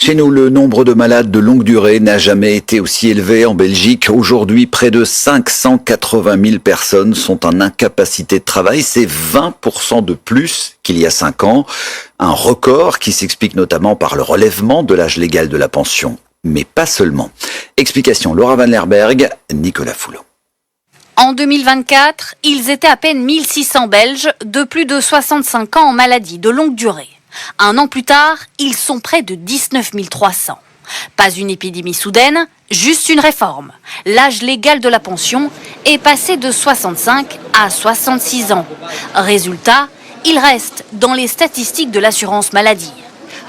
Chez nous, le nombre de malades de longue durée n'a jamais été aussi élevé en Belgique. Aujourd'hui, près de 580 000 personnes sont en incapacité de travail. C'est 20% de plus qu'il y a 5 ans. Un record qui s'explique notamment par le relèvement de l'âge légal de la pension. Mais pas seulement. Explication Laura Van Lerberg, Nicolas Foulot. En 2024, ils étaient à peine 1600 Belges de plus de 65 ans en maladie de longue durée. Un an plus tard, ils sont près de 19 300. Pas une épidémie soudaine, juste une réforme. L'âge légal de la pension est passé de 65 à 66 ans. Résultat, il reste dans les statistiques de l'assurance maladie.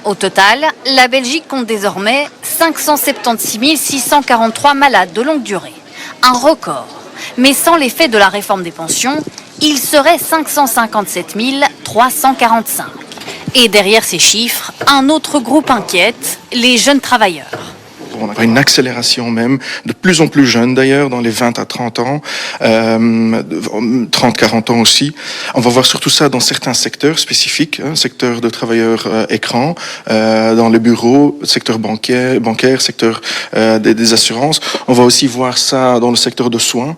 Au total, la Belgique compte désormais 576 643 malades de longue durée. Un record. Mais sans l'effet de la réforme des pensions, il serait 557 345. Et derrière ces chiffres, un autre groupe inquiète, les jeunes travailleurs. On a une accélération même, de plus en plus jeunes d'ailleurs, dans les 20 à 30 ans, 30-40 ans aussi. On va voir surtout ça dans certains secteurs spécifiques, secteur de travailleurs écran, dans les bureaux, secteur bancaire, secteur des assurances. On va aussi voir ça dans le secteur de soins.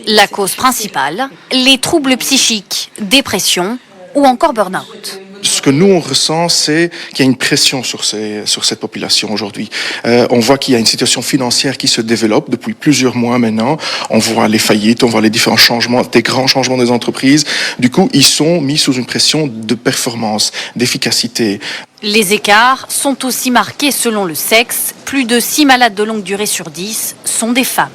La cause principale, les troubles psychiques, dépression ou encore burn-out. Ce que nous, on ressent, c'est qu'il y a une pression sur cette population aujourd'hui. On voit qu'il y a une situation financière qui se développe depuis plusieurs mois maintenant. On voit les faillites, on voit les différents changements, des grands changements des entreprises. Du coup, ils sont mis sous une pression de performance, d'efficacité. Les écarts sont aussi marqués selon le sexe. Plus de 6 malades de longue durée sur 10 sont des femmes.